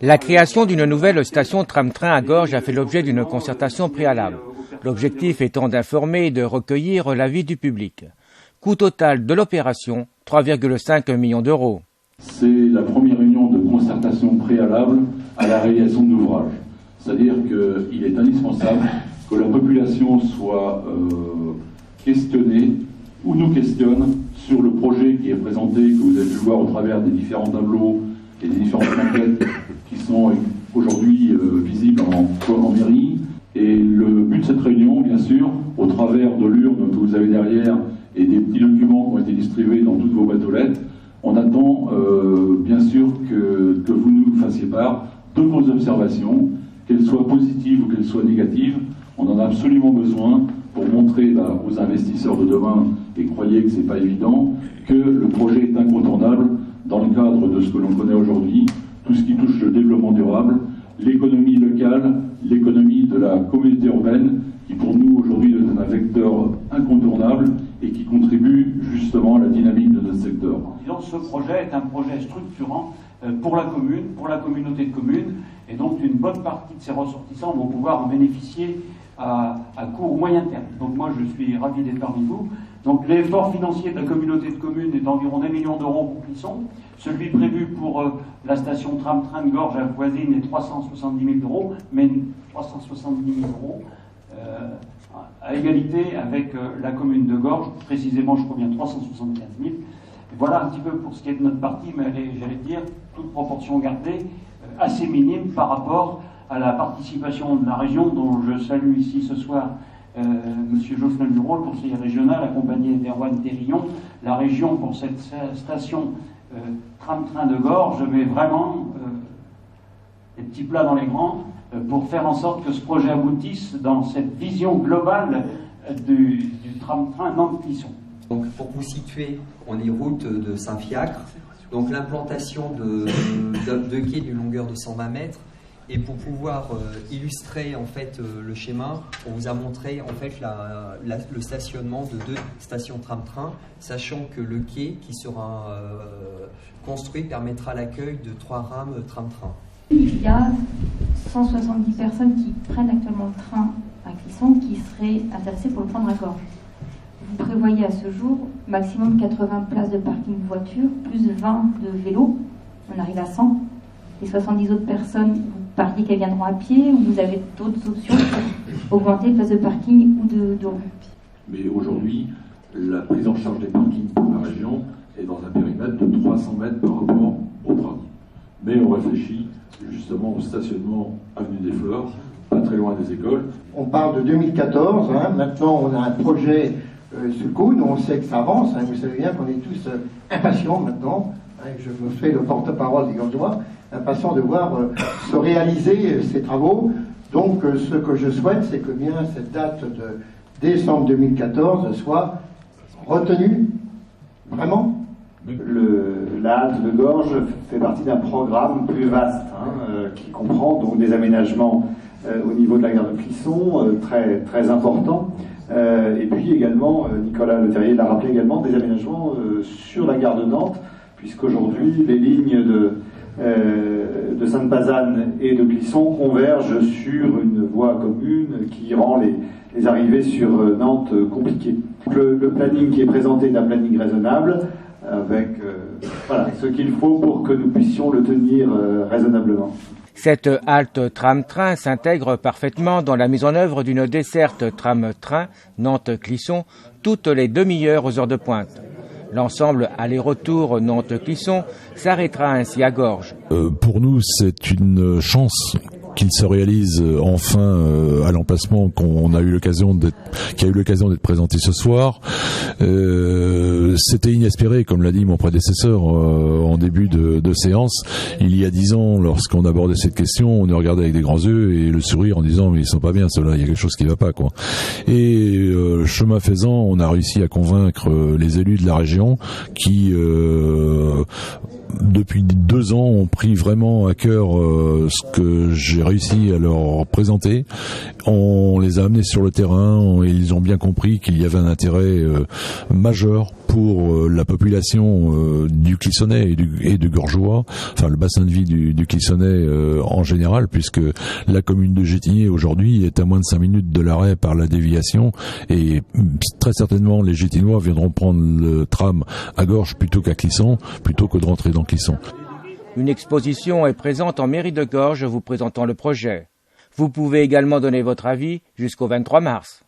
La création d'une nouvelle station tram-train à Gorges a fait l'objet d'une concertation préalable. L'objectif étant d'informer et de recueillir l'avis du public. Coût total de l'opération, 3,5 millions d'euros. C'est la première réunion de concertation préalable à la réalisation de l'ouvrage. C'est-à-dire qu'il est indispensable que la population soit questionnée ou nous questionne sur le projet qui est présenté, que vous avez pu voir au travers des différents tableaux et des différentes maquettes qui sont aujourd'hui visibles en mairie. Et le but de cette réunion, bien sûr, au travers de l'urne que vous avez derrière et des petits documents qui ont été distribués dans toutes vos boîtes aux lettres, on attend bien sûr que vous nous fassiez part de vos observations, qu'elles soient positives ou qu'elles soient négatives. On en a absolument besoin pour montrer aux investisseurs de demain, et croyez que ce n'est pas évident, que le projet est incontournable dans le cadre de ce que l'on connaît aujourd'hui, tout ce qui touche le développement durable, l'économie locale, l'économie de la communauté urbaine, qui pour nous aujourd'hui est un vecteur incontournable et qui contribue justement à la dynamique de notre secteur. Disons, ce projet est un projet structurant pour la commune, pour la communauté de communes, et donc une bonne partie de ses ressortissants vont pouvoir en bénéficier à court ou moyen terme. Donc moi je suis ravi d'être parmi vous. Donc l'effort financier de la communauté de communes est d'environ 1 million d'euros pour Clisson. Celui prévu pour la station tram-train de Gorges avoisine est 370 000 euros, mais 370 000 euros à égalité avec la commune de Gorges, précisément je crois bien 375 000. Et voilà un petit peu pour ce qui est de notre partie, mais elle est, j'allais dire, toute proportion gardée, assez minime par rapport à la participation de la région, dont je salue ici ce soir M. Jocelyn Bureau, le conseiller régional, accompagné d'Erwan Terrillon. La région, pour cette station tram-train de Gorges, met vraiment les petits plats dans les grands pour faire en sorte que ce projet aboutisse dans cette vision globale du tram-train Nantes-Clisson. Donc, pour vous situer, on est route de Saint-Fiacre. Donc l'implantation de quais d'une longueur de 120 mètres. Et pour pouvoir illustrer en fait le schéma, on vous a montré en fait le stationnement de 2 stations tram-train, sachant que le quai qui sera construit permettra l'accueil de 3 rames tram-train. Il y a 170 personnes qui prennent actuellement le train à Clisson qui seraient intéressées pour le prendre à Gorges. Vous prévoyez à ce jour maximum 80 places de parking de voitures, plus 20 de vélos. On arrive à 100. Les 70 autres personnes, vous pariez qu'elles viendront à pied ou vous avez d'autres options pour augmenter les places de parking ou de rue? Mais aujourd'hui, la prise en charge des parkings pour la région est dans un périmètre de 300 mètres par rapport au tram. Mais on réfléchit justement au stationnement avenue des Fleurs, pas très loin des écoles. On parle de 2014, maintenant on a un projet sous le coude, on sait que ça avance, vous savez bien qu'on est tous impatients maintenant, je me fais le porte-parole des Gorgeois, impatients de voir se réaliser ces travaux. Donc ce que je souhaite, c'est que bien cette date de décembre 2014 soit retenue, vraiment. La halte de Gorges fait partie d'un programme plus vaste qui comprend donc des aménagements au niveau de la gare de Clisson très, très importants et puis également, Nicolas Le Terrier l'a rappelé également, des aménagements sur la gare de Nantes, puisqu'aujourd'hui les lignes de Sainte-Pazanne et de Clisson convergent sur une voie commune qui rend les arrivées sur Nantes compliquées. Le planning qui est présenté est un planning raisonnable, avec ce qu'il faut pour que nous puissions le tenir raisonnablement. Cette halte tram-train s'intègre parfaitement dans la mise en œuvre d'une desserte tram-train Nantes-Clisson toutes les demi-heures aux heures de pointe. L'ensemble aller-retour Nantes-Clisson s'arrêtera ainsi à Gorges. Pour nous, c'est une chance qu'il se réalise enfin à l'emplacement qui a eu l'occasion d'être présenté ce soir. C'était inespéré, comme l'a dit mon prédécesseur en début de séance. Il y a 10 ans, lorsqu'on abordait cette question, on nous regardait avec des grands yeux et le sourire en disant mais ils sont pas bien ceux-là, il y a quelque chose qui va pas quoi. Et chemin faisant, on a réussi à convaincre les élus de la région qui depuis 2 ans ont pris vraiment à cœur ce que j'ai réussi à leur présenter. On les a amenés sur le terrain et ils ont bien compris qu'il y avait un intérêt majeur pour la population du Clissonnais et du Gorgeois, enfin le bassin de vie du Clissonnais en général, puisque la commune de Gétigné aujourd'hui est à moins de 5 minutes de l'arrêt par la déviation, et très certainement les Gétinois viendront prendre le tram à Gorges plutôt qu'à Clisson, plutôt que de rentrer dans Clisson. Une exposition est présente en mairie de Gorges vous présentant le projet. Vous pouvez également donner votre avis jusqu'au 23 mars.